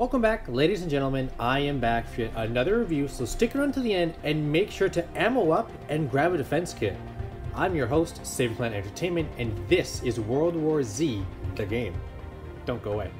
Welcome back, ladies and gentlemen. I am back for yet another review, so stick around to the end and make sure to ammo up and grab a defense kit. I'm your host, SaverPlan Entertainment, and this is World War Z, the game. Don't go away.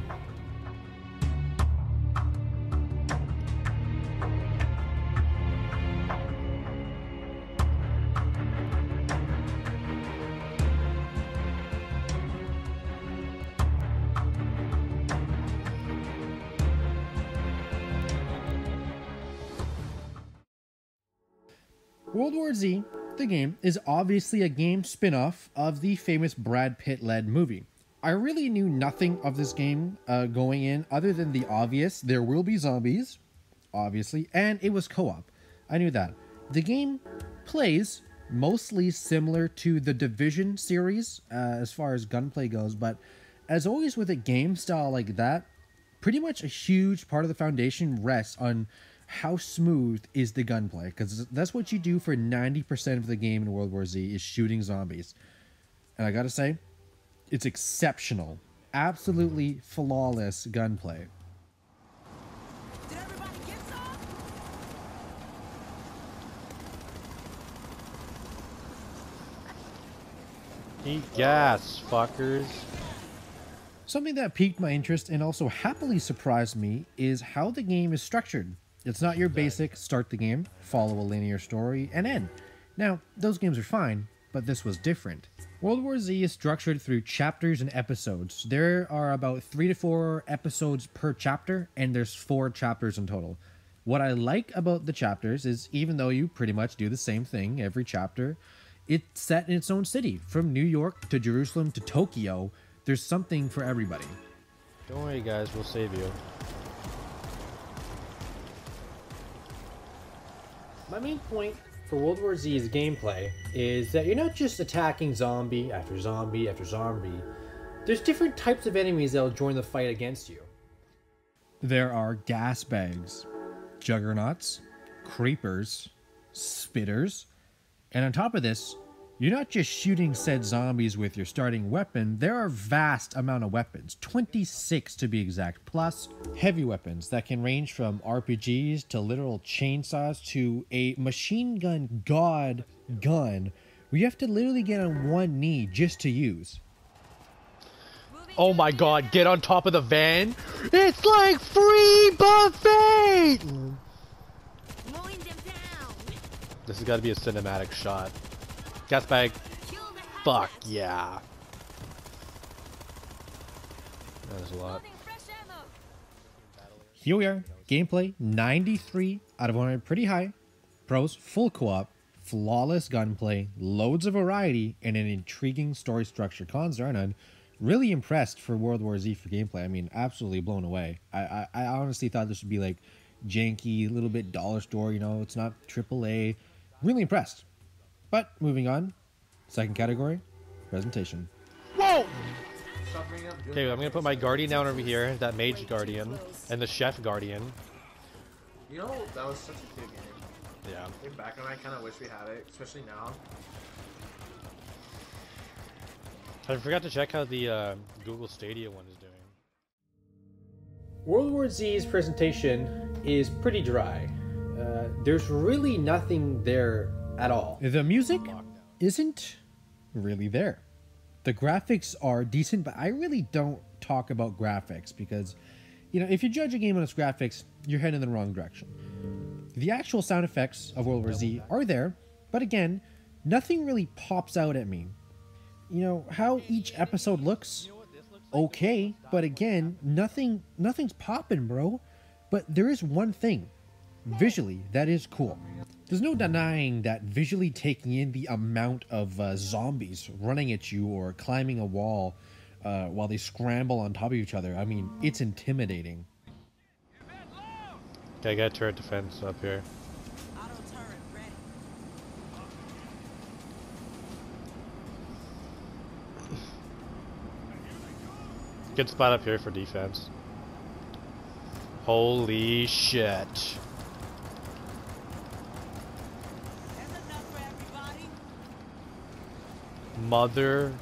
World War Z, the game, is obviously a game spin-off of the famous Brad Pitt-led movie. I really knew nothing of this game going in other than the obvious. There will be zombies, obviously, and it was co-op. I knew that. The game plays mostly similar to the Division series as far as gunplay goes, but as always with a game style like that, pretty much a huge part of the foundation rests on how smooth is the gunplay, because that's what you do for 90% of the game in World War Z is shooting zombies. And I gotta say, it's exceptional. Absolutely flawless gunplay. Did everybody get some? Eat gas, fuckers. Something that piqued my interest and also happily surprised me is how the game is structured. It's not your basic start the game, follow a linear story, and end. Now, those games are fine, but this was different. World War Z is structured through chapters and episodes. There are about 3 to 4 episodes per chapter, and there's 4 chapters in total. What I like about the chapters is, even though you pretty much do the same thing every chapter, it's set in its own city. From New York to Jerusalem to Tokyo, there's something for everybody. Don't worry, guys, we'll save you. My main point for World War Z's gameplay is that you're not just attacking zombie after zombie after zombie. There's different types of enemies that will join the fight against you. There are gas bags, juggernauts, creepers, spitters, and on top of this, you're not just shooting said zombies with your starting weapon, there are vast amount of weapons, 26 to be exact, plus heavy weapons that can range from RPGs to literal chainsaws to a machine gun god gun where you have to literally get on one knee just to use. Oh my god, get on top of the van! It's like free buffet! Mowing them down. This has got to be a cinematic shot. Gas bag. Fuck yeah. That is a lot. Here we are, gameplay 93 out of 100, pretty high. Pros, full co-op, flawless gunplay, loads of variety, and an intriguing story structure. Cons are none. Really impressed for World War Z for gameplay. I mean, absolutely blown away. I honestly thought this would be like janky, a little bit dollar store, you know, it's not AAA. Really impressed. But moving on, second category, presentation. Whoa! Okay, I'm gonna put my guardian down over here, that mage guardian, and the chef guardian. You know, that was such a good game. Yeah. Looking back on it, I kind of wish we had it, especially now. I forgot to check how the Google Stadia one is doing. World War Z's presentation is pretty dry. There's really nothing there at all. The music isn't really there. The graphics are decent, but I really don't talk about graphics because, you know, if you judge a game on its graphics, you're heading in the wrong direction. The actual sound effects of World War Z are there, but again, nothing really pops out at me. You know, how each episode looks, okay, but again, nothing's popping, bro. But there is one thing, visually, that is cool. There's no denying that visually taking in the amount of zombies running at you or climbing a wall while they scramble on top of each other, I mean, it's intimidating. Okay, I got turret defense up here. Auto turret ready. Good spot up here for defense. Holy shit. There's enough for everybody. Mother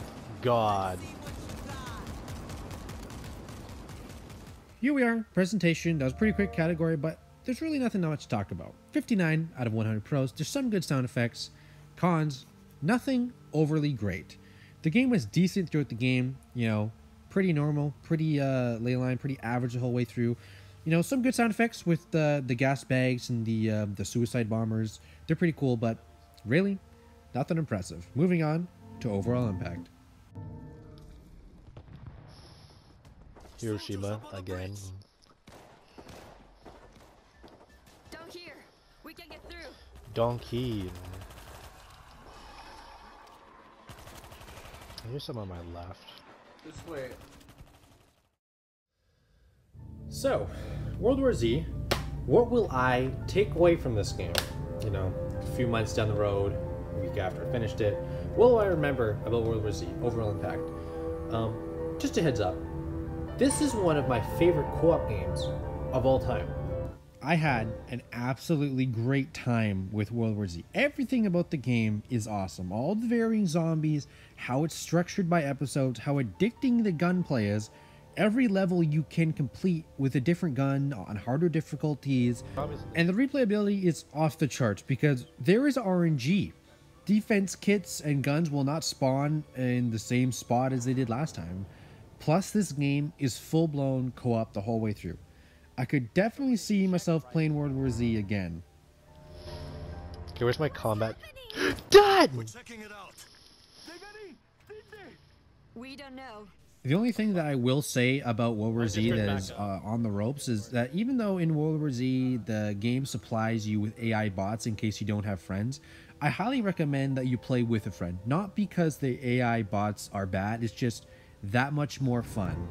God. See what you got. here we are. Presentation. That was a pretty quick category, but there's really nothing much to talk about. 59 out of 100 pros. There's some good sound effects. Cons, nothing overly great. The game was decent throughout the game, you know, pretty normal, pretty ley line, pretty average the whole way through. You know, some good sound effects with the gas bags and the suicide bombers. They're pretty cool, but really, nothing impressive. Moving on to overall impact. Hiroshima again. Down here. We can get through. Donkey. Here's some on my left. This way. So, World War Z, what will I take away from this game? You know, a few months down the road, a week after I finished it, what will I remember about World War Z, overall impact? Just a heads up, this is one of my favorite co-op games of all time. I had an absolutely great time with World War Z. Everything about the game is awesome. All the varying zombies, how it's structured by episodes, how addicting the gunplay is. Every level you can complete with a different gun on harder difficulties. And the replayability is off the charts because there is RNG. Defense kits and guns will not spawn in the same spot as they did last time. Plus, this game is full-blown co-op the whole way through. I could definitely see myself playing World War Z again. Okay, where's my combat? Dad! We're checking it out. We don't know. The only thing that I will say about World War Z that is on the ropes is that even though in World War Z the game supplies you with AI bots in case you don't have friends, I highly recommend that you play with a friend. Not because the AI bots are bad, it's just that much more fun.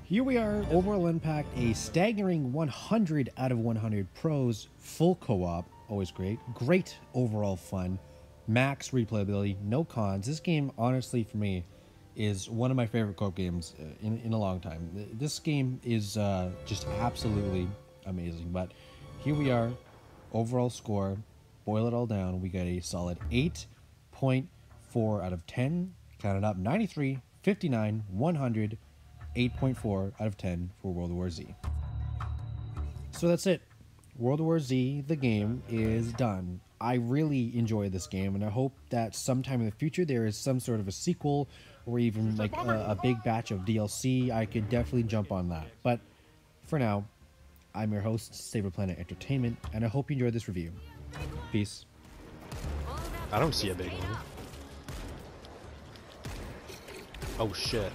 Here we are, overall impact, a staggering 100 out of 100 pros, full co-op, always great, great overall fun, max replayability, no cons. This game, honestly, for me, is one of my favorite co-op games in a long time. This game is just absolutely amazing, but here we are, overall score, boil it all down, we got a solid 8.4 out of 10, count it up, 93, 59, 100, 8.4 out of 10 for World War Z. So that's it. World War Z, the game, is done. I really enjoy this game, and I hope that sometime in the future there is some sort of a sequel or even like a big batch of DLC. I could definitely jump on that. But for now, I'm your host, Saber Planet Entertainment, and I hope you enjoyed this review. Peace. I don't see a big one. Oh shit.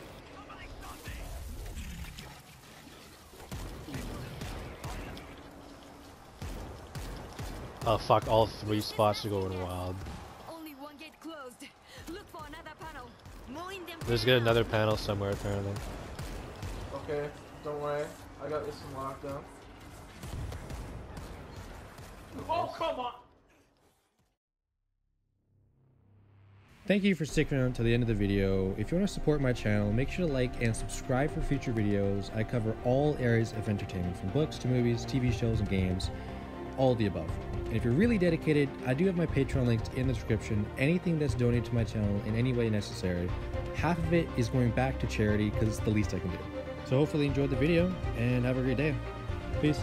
Oh fuck, all 3 spots are going wild. Only one gate closed. Look for another panel. Mowing them There's down. another panel somewhere apparently. Okay, don't worry. I got this in lockdown. Oh, come on! Thank you for sticking around to the end of the video. If you want to support my channel, make sure to like and subscribe for future videos. I cover all areas of entertainment, from books to movies, TV shows, and games. All of the above. And if you're really dedicated, I do have my Patreon linked in the description. Anything that's donated to my channel in any way necessary, half of it is going back to charity because it's the least I can do. So hopefully you enjoyed the video and have a great day. Peace.